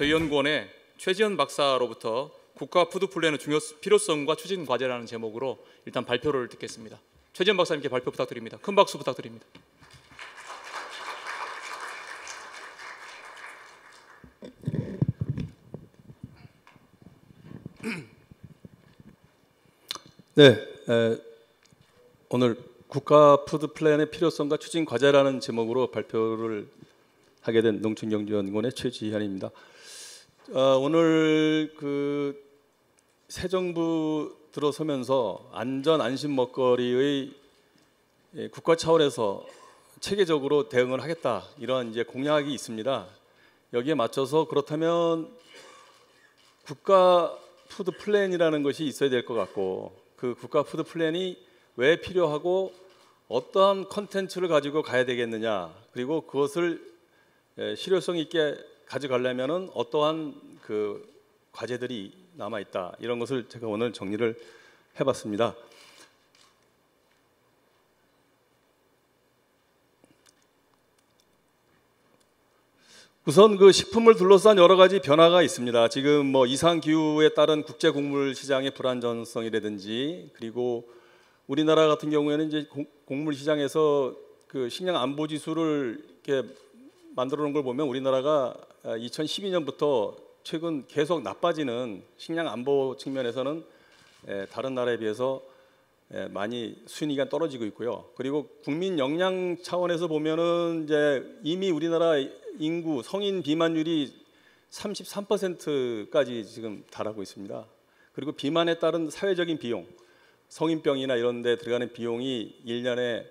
저희연구원의 최지연 박사로부터 국가 푸드 플랜의 필요성과 추진 과제라는 제목으로 일단 발표를 듣겠습니다. 최지연 박사님께 발표 부탁드립니다. 큰 박수 부탁드립니다. 네, 오늘 국가 푸드 플랜의 필요성과 추진 과제라는 제목으로 발표를 하게 된 농촌경제연구원의 최지현입니다. 오늘 새 정부 들어서면서 안전 안심 먹거리의 국가 차원에서 체계적으로 대응을 하겠다, 이런 이제 공약이 있습니다. 여기에 맞춰서 그렇다면 국가 푸드 플랜이라는 것이 있어야 될 것 같고, 그 국가 푸드 플랜이 왜 필요하고 어떠한 컨텐츠를 가지고 가야 되겠느냐, 그리고 그것을 실효성 있게 가져가려면은 어떠한 그 과제들이 남아 있다, 이런 것을 제가 오늘 정리를 해봤습니다. 우선 그 식품을 둘러싼 여러 가지 변화가 있습니다. 지금 뭐 이상 기후에 따른 국제 곡물 시장의 불안정성이라든지, 그리고 우리나라 같은 경우에는 이제 곡물 시장에서 그 식량 안보 지수를 이렇게 만들어 놓은 걸 보면 우리나라가 2012년부터 최근 계속 나빠지는, 식량 안보 측면에서는 다른 나라에 비해서 많이 순위가 떨어지고 있고요. 그리고 국민 영양 차원에서 보면은 이제 이미 우리나라 인구 성인 비만율이 33%까지 지금 달하고 있습니다. 그리고 비만에 따른 사회적인 비용, 성인병이나 이런 데 들어가는 비용이 1년에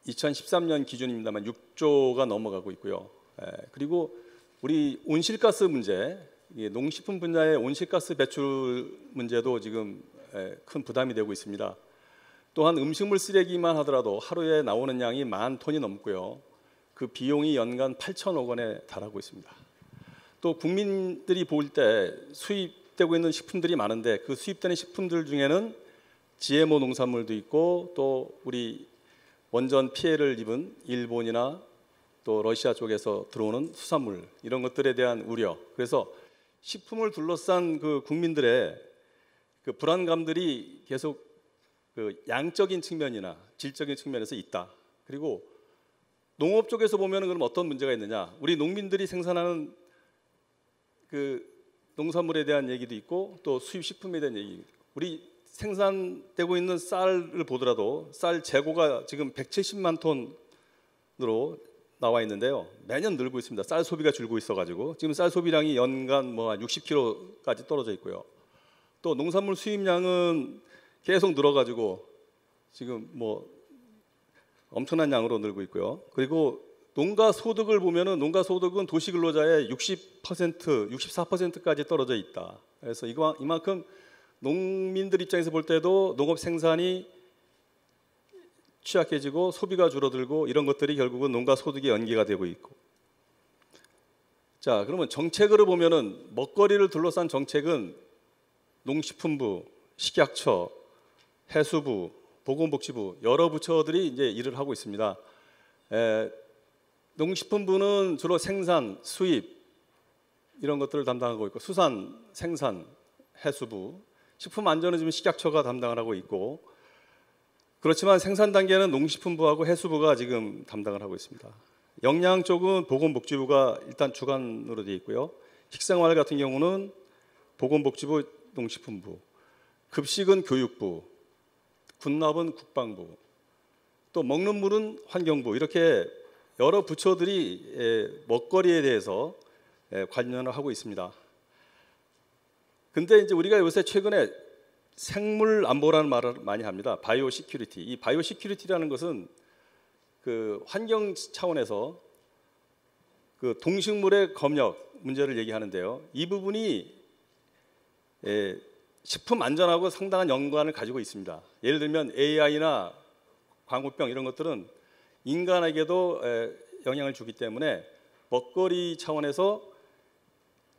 2013년 기준입니다만 6조가 넘어가고 있고요. 그리고 우리 온실가스 문제, 농식품 분야의 온실가스 배출 문제도 지금 큰 부담이 되고 있습니다. 또한 음식물 쓰레기만 하더라도 하루에 나오는 양이 10,000톤이 넘고요. 그 비용이 연간 8천억 원에 달하고 있습니다. 또 국민들이 볼 때 수입되고 있는 식품들이 많은데, 그 수입되는 식품들 중에는 GMO 농산물도 있고, 또 우리 원전 피해를 입은 일본이나 또 러시아 쪽에서 들어오는 수산물, 이런 것들에 대한 우려, 그래서 식품을 둘러싼 그 국민들의 그 불안감들이 계속 그 양적인 측면이나 질적인 측면에서 있다. 그리고 농업 쪽에서 보면은 그럼 어떤 문제가 있느냐? 우리 농민들이 생산하는 그 농산물에 대한 얘기도 있고, 또 수입 식품에 대한 얘기. 우리 생산되고 있는 쌀을 보더라도 쌀 재고가 지금 170만 톤으로 나와 있는데요. 매년 늘고 있습니다. 쌀 소비가 줄고 있어가지고 지금 쌀 소비량이 연간 뭐 60kg까지 떨어져 있고요. 또 농산물 수입량은 계속 늘어가지고 지금 뭐 엄청난 양으로 늘고 있고요. 그리고 농가 소득을 보면은 농가 소득은 도시 근로자의 60%, 64%까지 떨어져 있다. 그래서 이만큼 농민들 입장에서 볼 때도 농업 생산이 취약해지고 소비가 줄어들고, 이런 것들이 결국은 농가 소득에 연계가 되고 있고. 자, 그러면 정책으로 보면은 먹거리를 둘러싼 정책은 농식품부, 식약처, 해수부, 보건복지부, 여러 부처들이 이제 일을 하고 있습니다. 농식품부는 주로 생산, 수입 이런 것들을 담당하고 있고, 수산, 생산, 해수부, 식품 안전은 지금 식약처가 담당을 하고 있고, 그렇지만 생산 단계는 농식품부하고 해수부가 지금 담당을 하고 있습니다. 영양 쪽은 보건복지부가 일단 주관으로 되어 있고요. 식생활 같은 경우는 보건복지부, 농식품부, 급식은 교육부, 군납은 국방부, 또 먹는 물은 환경부, 이렇게 여러 부처들이 먹거리에 대해서 관여를 하고 있습니다. 근데 이제 우리가 요새 최근에 생물 안보라는 말을 많이 합니다. 바이오 시큐리티. 이 바이오 시큐리티라는 것은 그 환경 차원에서 그 동식물의 검역 문제를 얘기하는데요. 이 부분이 식품 안전하고 상당한 연관을 가지고 있습니다. 예를 들면 AI나 광우병 이런 것들은 인간에게도 영향을 주기 때문에 먹거리 차원에서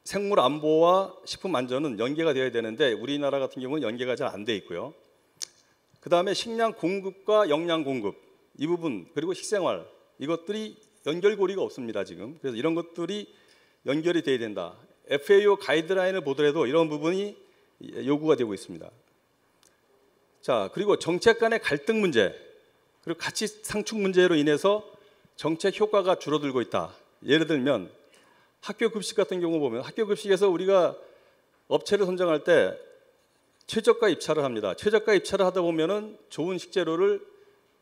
생물 안보와 식품 안전은 연계가 되어야 되는데, 우리나라 같은 경우는 연계가 잘 안 돼 있고요. 그 다음에 식량 공급과 영양 공급, 이 부분, 그리고 식생활, 이것들이 연결고리가 없습니다 지금. 그래서 이런 것들이 연결이 돼야 된다. FAO 가이드라인을 보더라도 이런 부분이 요구가 되고 있습니다. 자, 그리고 정책 간의 갈등 문제, 그리고 가치 상충 문제로 인해서 정책 효과가 줄어들고 있다. 예를 들면 학교 급식 같은 경우 보면 학교 급식에서 우리가 업체를 선정할 때 최저가 입찰을 합니다. 최저가 입찰을 하다 보면은 좋은 식재료를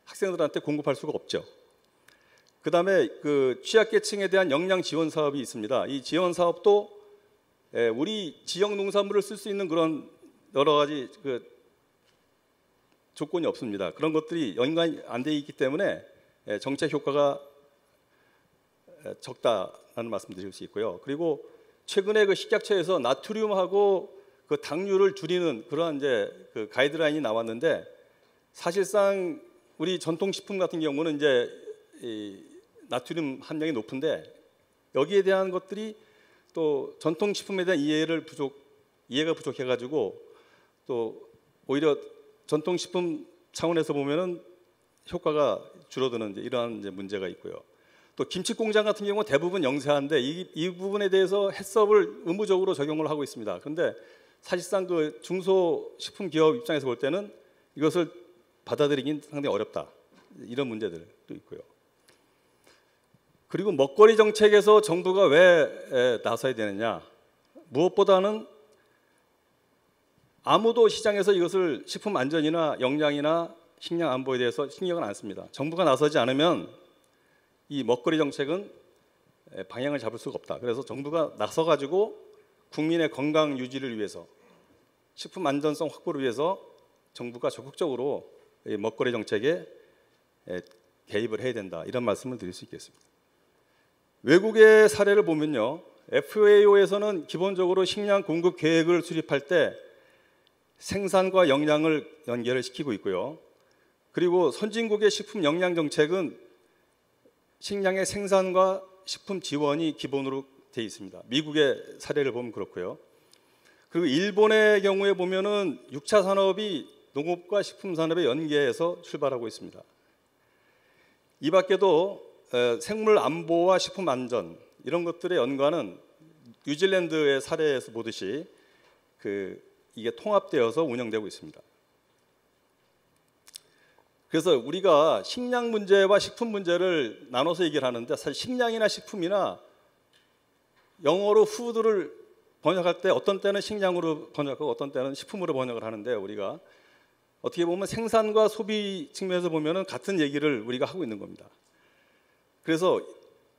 학생들한테 공급할 수가 없죠. 그다음에 그 취약계층에 대한 역량 지원 사업이 있습니다. 이 지원 사업도 우리 지역 농산물을 쓸 수 있는 그런 여러 가지 그 조건이 없습니다. 그런 것들이 연관이 안 돼 있기 때문에 정책 효과가 적다라는 말씀드릴 수 있고요. 그리고 최근에 그 식약처에서 나트륨하고 그 당류를 줄이는 그러한 이제 그 가이드라인이 나왔는데 사실상 우리 전통식품 같은 경우는 이제 이 나트륨 함량이 높은데 여기에 대한 것들이 또 전통식품에 대한 이해가 부족해가지고 또 오히려 전통식품 차원에서 보면은 효과가 줄어드는 이러한 이제 문제가 있고요. 또 김치 공장 같은 경우 대부분 영세한데 이 부분에 대해서 해썹을 의무적으로 적용을 하고 있습니다. 그런데 사실상 그 중소식품 기업 입장에서 볼 때는 이것을 받아들이긴 상당히 어렵다. 이런 문제들도 있고요. 그리고 먹거리 정책에서 정부가 왜 나서야 되느냐? 무엇보다는 아무도 시장에서 이것을 식품 안전이나 영양이나 식량 안보에 대해서 신경을 안 씁니다. 정부가 나서지 않으면 이 먹거리 정책은 방향을 잡을 수가 없다. 그래서 정부가 나서가지고 국민의 건강 유지를 위해서 식품 안전성 확보를 위해서 정부가 적극적으로 이 먹거리 정책에 개입을 해야 된다. 이런 말씀을 드릴 수 있겠습니다. 외국의 사례를 보면요. FAO에서는 기본적으로 식량 공급 계획을 수립할 때 생산과 영양을 연결을 시키고 있고요. 그리고 선진국의 식품 영양 정책은 식량의 생산과 식품 지원이 기본으로 되어 있습니다. 미국의 사례를 보면 그렇고요. 그리고 일본의 경우에 보면은 6차 산업이 농업과 식품 산업에 연계해서 출발하고 있습니다. 이 밖에도 생물 안보와 식품 안전 이런 것들의 연관은 뉴질랜드의 사례에서 보듯이 이게 통합되어서 운영되고 있습니다. 그래서 우리가 식량 문제와 식품 문제를 나눠서 얘기를 하는데 사실 식량이나 식품이나 영어로 푸드를 번역할 때 어떤 때는 식량으로 번역하고 어떤 때는 식품으로 번역을 하는데 우리가 어떻게 보면 생산과 소비 측면에서 보면은 같은 얘기를 우리가 하고 있는 겁니다. 그래서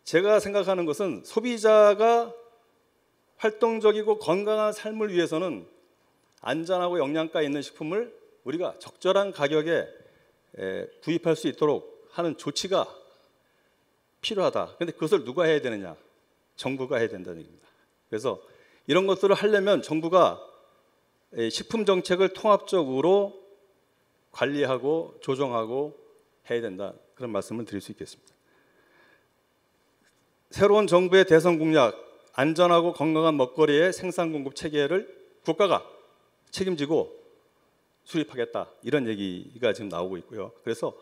제가 생각하는 것은 소비자가 활동적이고 건강한 삶을 위해서는 안전하고 영양가 있는 식품을 우리가 적절한 가격에 구입할 수 있도록 하는 조치가 필요하다. 그런데 그것을 누가 해야 되느냐? 정부가 해야 된다는 얘기입니다. 그래서 이런 것들을 하려면 정부가 식품 정책을 통합적으로 관리하고 조정하고 해야 된다. 그런 말씀을 드릴 수 있겠습니다. 새로운 정부의 대선 공약, 안전하고 건강한 먹거리의 생산 공급 체계를 국가가 책임지고 수립하겠다. 이런 얘기가 지금 나오고 있고요. 그래서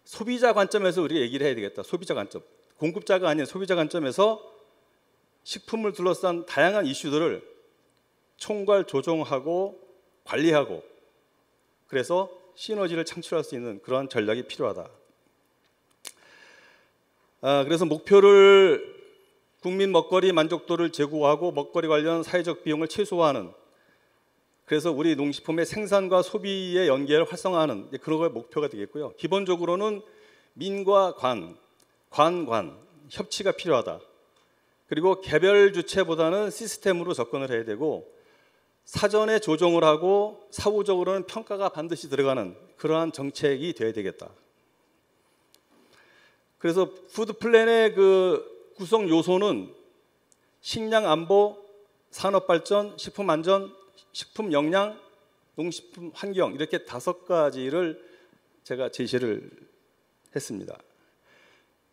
소비자 관점에서 우리가 얘기를 해야 되겠다. 소비자 관점. 공급자가 아닌 소비자 관점에서 식품을 둘러싼 다양한 이슈들을 총괄 조정하고 관리하고 그래서 시너지를 창출할 수 있는 그러한 전략이 필요하다. 그래서 목표를 국민 먹거리 만족도를 제고하고 먹거리 관련 사회적 비용을 최소화하는 그래서 우리 농식품의 생산과 소비의 연계를 활성화하는 그런 게 목표가 되겠고요. 기본적으로는 민과 관 협치가 필요하다. 그리고 개별 주체보다는 시스템으로 접근을 해야 되고 사전에 조정을 하고 사후적으로는 평가가 반드시 들어가는 그러한 정책이 되어야 되겠다. 그래서 푸드 플랜의 그 구성 요소는 식량 안보, 산업 발전, 식품 안전, 식품 영양, 농식품 환경 이렇게 5가지를 제가 제시를 했습니다.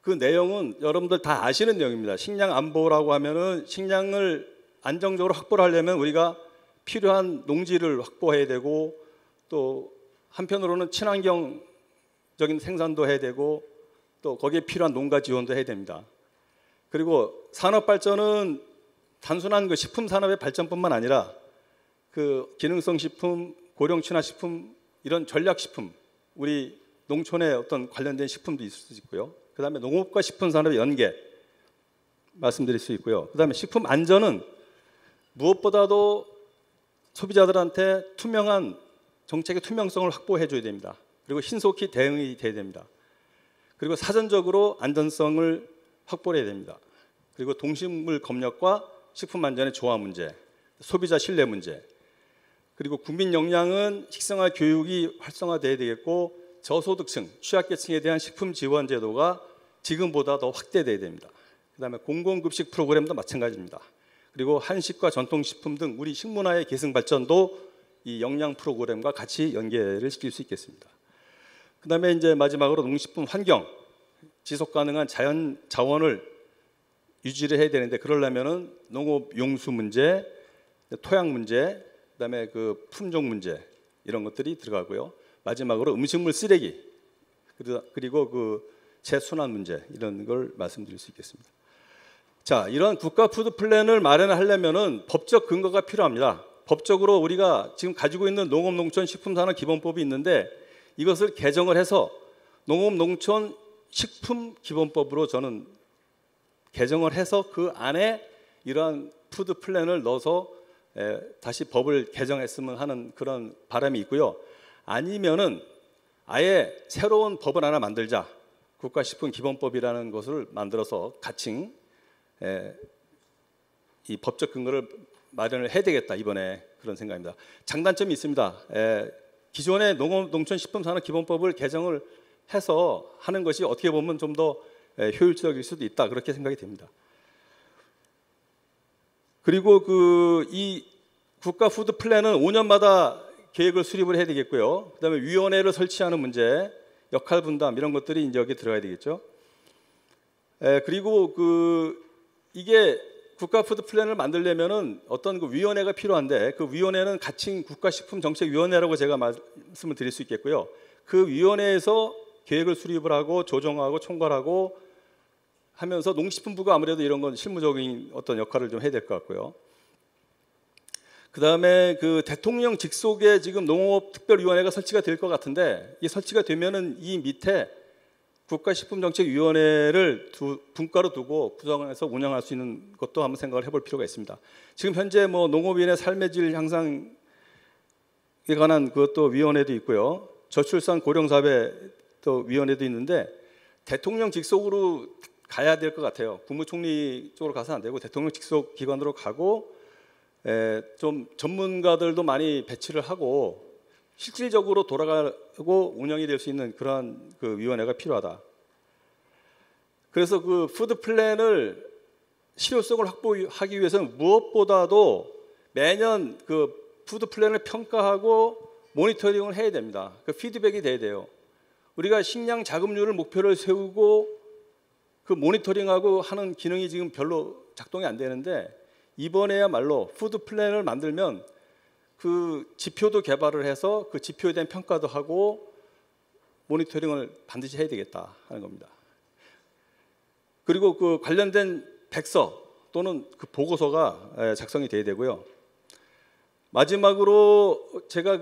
그 내용은 여러분들 다 아시는 내용입니다. 식량 안보라고 하면은 식량을 안정적으로 확보를 하려면 우리가 필요한 농지를 확보해야 되고 또 한편으로는 친환경적인 생산도 해야 되고 또 거기에 필요한 농가 지원도 해야 됩니다. 그리고 산업 발전은 단순한 그 식품 산업의 발전뿐만 아니라 그 기능성 식품, 고령 친화 식품, 이런 전략 식품, 우리 농촌의 어떤 관련된 식품도 있을 수 있고요. 그다음에 농업과 식품 산업의 연계 말씀드릴 수 있고요. 그다음에 식품 안전은 무엇보다도 소비자들한테 투명한 정책의 투명성을 확보해 줘야 됩니다. 그리고 신속히 대응이 돼야 됩니다. 그리고 사전적으로 안전성을 확보해야 됩니다. 그리고 동식물 검역과 식품 안전의 조화 문제, 소비자 신뢰 문제, 그리고 국민 역량은 식생활 교육이 활성화돼야 되겠고 저소득층, 취약계층에 대한 식품 지원 제도가 지금보다 더 확대돼야 됩니다. 그다음에 공공급식 프로그램도 마찬가지입니다. 그리고 한식과 전통식품 등 우리 식문화의 계승 발전도 이 역량 프로그램과 같이 연계를 시킬 수 있겠습니다. 그다음에 이제 마지막으로 농식품 환경, 지속 가능한 자연 자원을 유지를 해야 되는데 그러려면은 농업 용수 문제, 토양 문제, 그다음에 그 품종 문제 이런 것들이 들어가고요. 마지막으로 음식물 쓰레기 그리고 그 재순환 문제 이런 걸 말씀드릴 수 있겠습니다. 자, 이런 국가 푸드 플랜을 마련하려면은 법적 근거가 필요합니다. 법적으로 우리가 지금 가지고 있는 농업 농촌 식품 산업 기본법이 있는데 이것을 개정을 해서 농업 농촌 식품 기본법으로 저는 개정을 해서 그 안에 이러한 푸드 플랜을 넣어서 다시 법을 개정했으면 하는 그런 바람이 있고요. 아니면은 아예 새로운 법을 하나 만들자. 국가식품기본법이라는 것을 만들어서 가칭 이 법적 근거를 마련을 해야 되겠다 이번에 그런 생각입니다. 장단점이 있습니다. 기존의 농업농촌식품산업기본법을 개정을 해서 하는 것이 어떻게 보면 좀 더 효율적일 수도 있다 그렇게 생각이 됩니다. 그리고 이 국가 푸드 플랜은 5년마다 계획을 수립을 해야 되겠고요. 그다음에 위원회를 설치하는 문제, 역할 분담 이런 것들이 이제 여기 들어가야 되겠죠. 그리고 이게 국가 푸드 플랜을 만들려면은 어떤 그 위원회가 필요한데 그 위원회는 가칭 국가식품정책위원회라고 제가 말씀을 드릴 수 있겠고요. 그 위원회에서 계획을 수립을 하고 조정하고 총괄하고 하면서 농식품부가 아무래도 이런 건 실무적인 어떤 역할을 좀 해야 될 것 같고요. 그다음에 그 대통령 직속에 지금 농업특별위원회가 설치가 될 것 같은데 이 설치가 되면은 이 밑에 국가식품정책위원회를 분과로 두고 구성해서 운영할 수 있는 것도 한번 생각을 해볼 필요가 있습니다. 지금 현재 뭐 농업인의 삶의 질 향상에 관한 그것도 위원회도 있고요. 저출산 고령사회 또 위원회도 있는데 대통령 직속으로 가야 될 것 같아요. 국무총리 쪽으로 가서 안 되고 대통령 직속 기관으로 가고 좀 전문가들도 많이 배치를 하고 실질적으로 돌아가고 운영이 될 수 있는 그러한 그 위원회가 필요하다. 그래서 그 푸드 플랜을 실효성을 확보하기 위해서는 무엇보다도 매년 그 푸드 플랜을 평가하고 모니터링을 해야 됩니다. 그 피드백이 돼야 돼요. 우리가 식량 자급률을 목표를 세우고 그 모니터링하고 하는 기능이 지금 별로 작동이 안 되는데 이번에야말로 푸드 플랜을 만들면 그 지표도 개발을 해서 그 지표에 대한 평가도 하고 모니터링을 반드시 해야 되겠다 하는 겁니다. 그리고 그 관련된 백서 또는 그 보고서가 작성이 돼야 되고요. 마지막으로 제가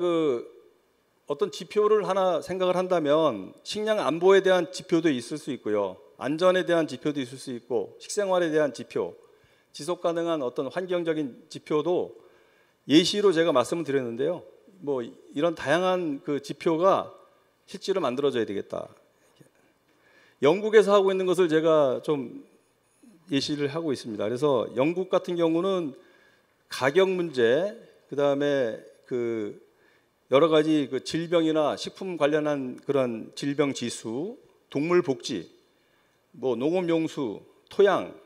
어떤 지표를 하나 생각을 한다면 식량 안보에 대한 지표도 있을 수 있고요. 안전에 대한 지표도 있을 수 있고 식생활에 대한 지표, 지속 가능한 어떤 환경적인 지표도 예시로 제가 말씀을 드렸는데요. 뭐 이런 다양한 그 지표가 실제로 만들어져야 되겠다. 영국에서 하고 있는 것을 제가 좀 예시를 하고 있습니다. 그래서 영국 같은 경우는 가격 문제, 그다음에 그 여러 가지 그 질병이나 식품 관련한 그런 질병 지수, 동물 복지, 뭐 농업 용수, 토양,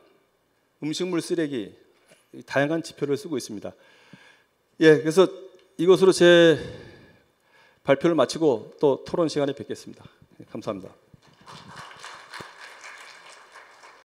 음식물 쓰레기 다양한 지표를 쓰고 있습니다. 그래서 이것으로 제 발표를 마치고 또 토론 시간에 뵙겠습니다. 감사합니다.